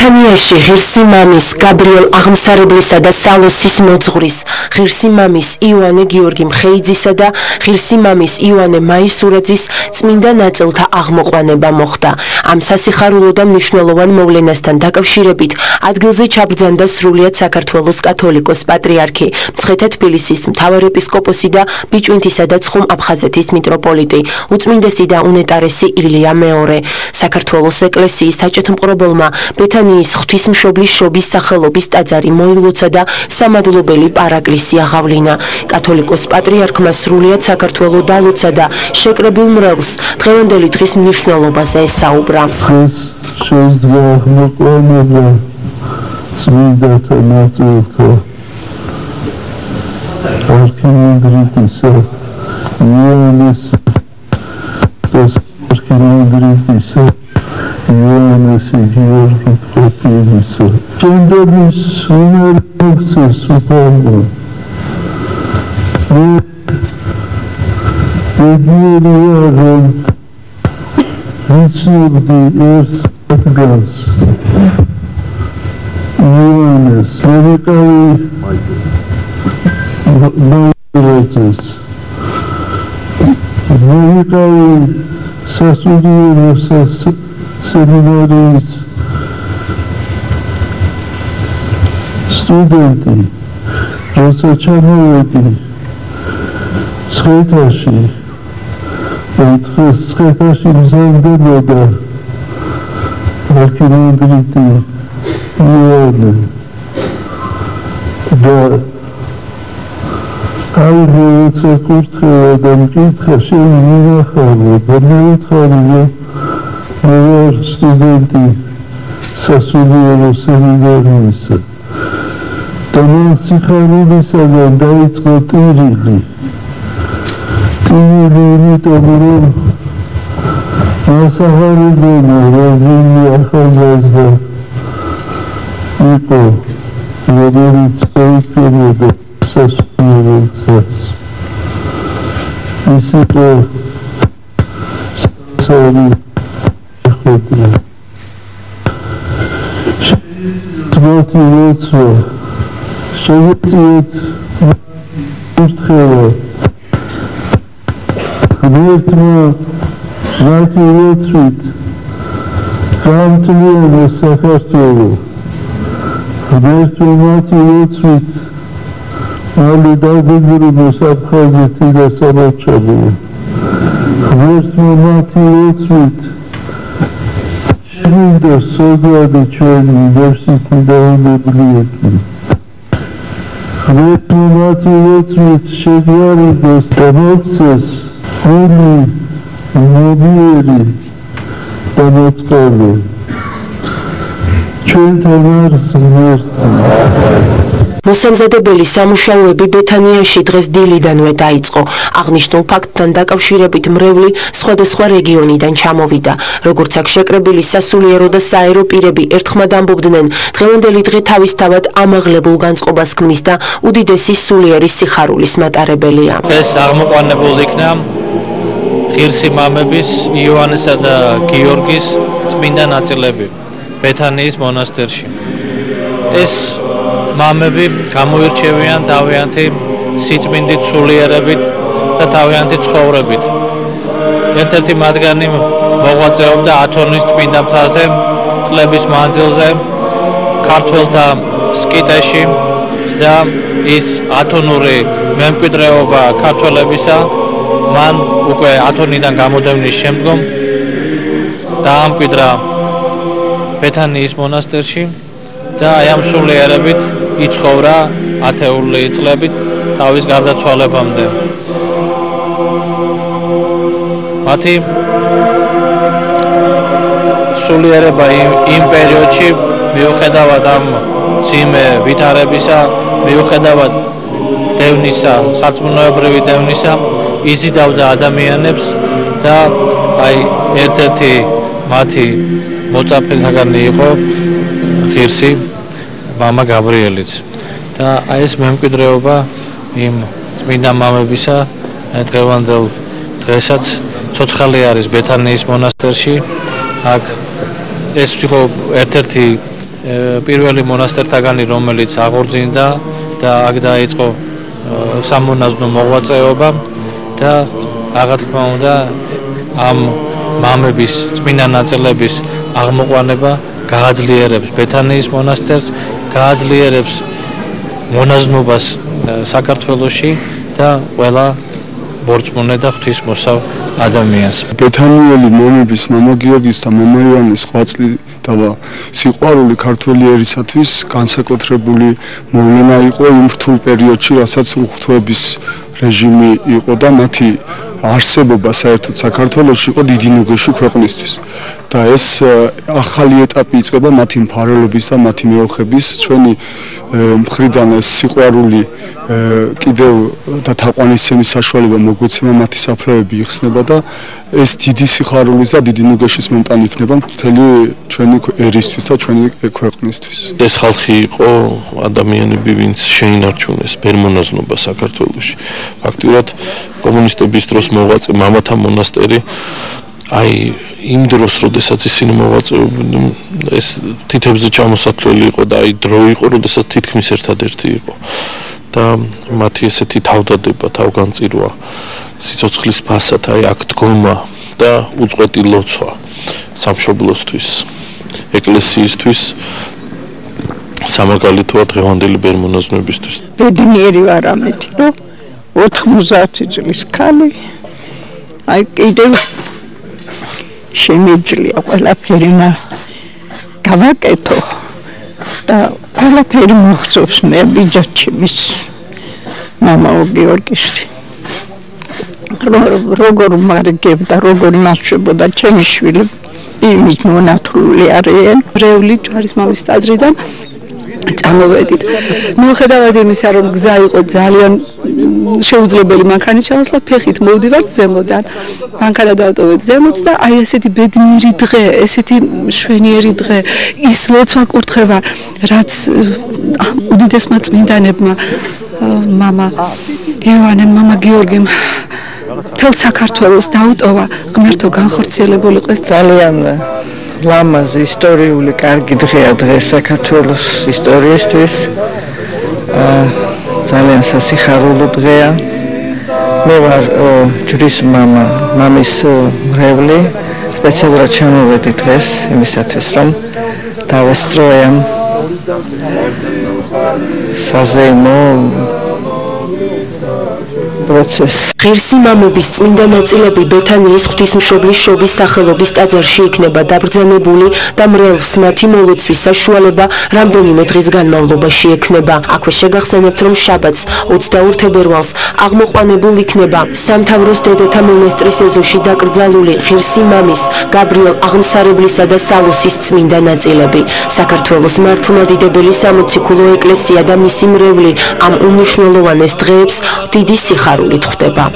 ბეთანიაში ღირსი მამის გაბრიელ აღმსარებლისა და სალოსის მოძღვრის, ღირსი მამის იოანე გიორგი მხეიძისა და ღირსი მამის იოანე მაისურაძის წმინდა ნაწილთა აღმოყვანება მოხდა. ამ სასიხარულო და მნიშვნელოვან მოვლენასთან დაკავშირებით ადგილზე ჩაბრძანდა სრულიად საქართველოს კათოლიკოს პატრიარქი, მცხეთა თბილისის მთავარეპისკოპოსი და ბიჭვინთისა და ცხუმ-აფხაზეთის მიტროპოლიტი, უწმინდესი და უნეტარესი ილია მეორე. საქართველოს ეკლესიის საჭეთმყრობელმა ბეთანიის ღვთისმშობლის შობის სახელობის ტაძარი მოილოცა და სამადლობელი პარაკლისი აღავლინა. კათოლიკოს პატრიარქმა სრულიად საქართველო დალოცა და შეკრებილ მრევლს დღევანდელი დღის მნიშვნელობაზე ესაუბრა. შეძლო აღმოყვანება წმინდათა ნაწილთა არქიმანდრიტისა იოანეს არქიმანდრიტისა იოანეს გიორგი პროფესორისა ჭენდობის უნარი მოხსეს უპარმა მედიელია რომ ვიცნობდი ერთს ადგას იოანეს მოვიკავი მაისურაძეს მოვიკავი სასულიერო სემინარიის სტუდენტი, როცა ჩამოვედი მცხეთაში მზადდებოდა არქიმანდრიტი იოანე და როცა კურთხევა და მკითხა შემინახავო და მივითხარი რომ მე ვარ სტუდენტი სასულიერო სემინარიისა და მან სიხარულისაგან დაიწყო ტირილი იმიტომ რომ მასახარებონა რომ ვინმე ახალგაზრდა იყო რომელიც წაიქმნებოდა სასულიერო გზას ის იყო სამსავალი ხვედრა მათი როცვა შეგეწიეთ კურთხევა ღმერთმა მათი როცვით გაამთლიანა საქართველო ღმერთმა მათი როცვით მალე დაგეგმოს აფხაზეთი და სამარჩაბო ღმერთმა მათი როცვით შეგვინდა სოძვადი ჩვენი ნებსითი და უნებლიეთი ღმერთმა მათი როცვით შეგვარიგოს და მოქცეს გული მობიერი და მოწყალე ჩვენთან არის ღმერთი. მოსამზადებელი სამუშაოები ბეთანიაში დღეს დილიდანვე დაიწყო. აღნიშნულ ფაქტთან დაკავშირებით მრევლი სხვადასხვა რეგიონიდან ჩამოვიდა. როგორც აქ შეკრებილი სასულიერო და საერო პირები ერთხმად ამბობდნენ, დღევანდელი დღე თავისთავად ამაღლებულ განწყობას ქმნის და უდიდესი სულიერი სიხარულის მატარებელია. ეს აღმოყვანებულ იქნა ღირსი მამების იოანესა და გიორგის წმინდა ნაწილები ბეთანიის მონასტერში. ეს მამები გამოირჩევიან თავიანთი სიწმინდით, სულიერებით და თავიანთი ცხოვრებით. ერთ-ერთი მათგანი მოღვაწეობდა ათონის წმინდა მთაზე, წლების მანძილზე, ქართველთა სკიტეში და ის ათონური მემკვიდრეობა ქართველებისა მან უკვე ათონიდან გამოდევნის შემდგომ დაამკვიდრა ბეთანიის მონასტერში და აი ამ სულიერებით იცხოვრა ათეული წლებით თავის გარდაცვალებამდე. მათი სულიერება იმ პერიოდში მიუხედავად ამ ძიმე ვითარებისა, მიუხედავად დევნისა, სარწმუნოებრივი დევნისა, იზიდავდა ადამიანებს და აი ერთ-ერთი მათი მოწაფეთაგანი იყო ღირსი მამა გაბრიელიც და აი ეს მემკვიდრეობა იმ წმინდა მამებისა დღევანდელ დღესაც ცოცხალი არის ბეთანიის მონასტერში. აქ ეს იყო ერთ-ერთი პირველი მონასტერთაგანი, რომელიც აღორძინდა და აქ დაიწყო სამონაზვნო მოღვაწეობა და აღარ თქმა უნდა ამ მამების წმინდა ნაწილების აღმოყვანება გააძლიერებს ბეთანიის მონასტერს, გააძლიერებს მონაზვნობას საქართველოში და ყველა ბორწმუნე და ღვთისმოსავ ადამიანს. ბეთანიელი მამების მამა გიორგის და მამა ივანეს ღვაწლი და სიყვარული ქართველი ერისათვის განსაკუთრებული მოვლენა იყო იმ რთულ პერიოდში, რასაც უღვთოების რეჟიმი იყო და მათი არსებობა საერთოდ საქართველოში იყო დიდი ნუგეში ქვეყნისთვის. და ეს ახალი ეტაპი იწყება მათი მფარველობის და მათი მეოხების ჩვენი მხრიდან ეს სიყვარული კიდევ და თაყვანისცემის საშუალება მოგვეცემა მათი საფლავები იხსნება და ეს დიდი სიხარულის და დიდი ნუგეშის მომტანი იქნება მთელი ჩვენი ერისთვის და ჩვენი ქვეყნისთვის. ეს ხალხი იყო ადამიანები, ვინც შეინარჩუნეს ბერმონაზნობა საქართველოში. ფაქტიურად კომუნისტების დროს მოღვაწე მამათა მონასტერი აი იმ დროს, როდესაც ისინი მოღვაწეობდნენ, ეს თითებზე ჩამოსათვლელი იყო და აი დრო იყო, როდესაც თითქმის ერთადერთი იყო. და მათი ესეთი თავდადება, თავგანწირვა, სიცოცხლის ფასად აი აქ დგომა და უწყვეტი ლოცვა სამშობლოსთვის, ეკლესიისთვის, სამაგალითოა დღევანდელი ბერმონაზვნებისთვის. ბედნიერი ვარ ამეთი, რომ 90 წლის ქალი აი კიდევ შემიძლია ყველაფერი გავაკეთო და ყველაფერი მოხსოვს მე ბიჯაჩების მამაო გიორგის როგორ მარგებდა როგორ მასწვებოდა ჩემი შვილი იმით მონათლული არიან რეული ჯვარის მამის ტაძრიდან წამოვედით მიუხედავად იმისა რომ გზა იყო ძალიან შეუძლებელი მანქანით ჩავასვლა ფეხით მოვდივართ ზემოდან მანქანა დავტოვეთ ზემოთ და აი ესეთი ბედნიერი დღე ესეთი მშვენიერი დღე ის ლოცვა კურთხევა რაც უდიდესმა წმინდანებმა მამა ივანემ მამა გიორგიმ მთელ საქართველოს დაუტოვა ღმერთო განხორციელებული ყეს ძალიან ლამაზი ისტორიული კარგი დღეა დღეს საქართველოს ისტორიისთვის ძალიან სასიხარულო დღეა მე ვარ ჯვრის მამა მამის მრევლი სპეციალურად ჩამოვედი დღეს იმისათვის რომ დავესწროեմ საზეიმო ღირსი მამების წმინდა ნაწილები ბეთანიის ღვთისმშობლის შობის სახელობის ტაძარში იქნება დაბრძანებული და მრევლს მათი მოლოცვის საშუალება რამდენიმე დღის განმავლობაში ექნება. აქვე შეგახსენებთ, რომ შაბათს 22 თებერვალს აღმოყვანებულ იქნება სამთავროს დედათა მონასტრის ეზოში დაკრძალული ღირსი მამის გაბრიელ აღმსარებლისა და სალოსის წმინდა ნაწილები. საქართველოს მართლმადიდებელი სამოციქულო ეკლესია და მისი მრევლი ამ უმნიშვნელოვანეს დღეებს დიდი სიხარულით ხვდება.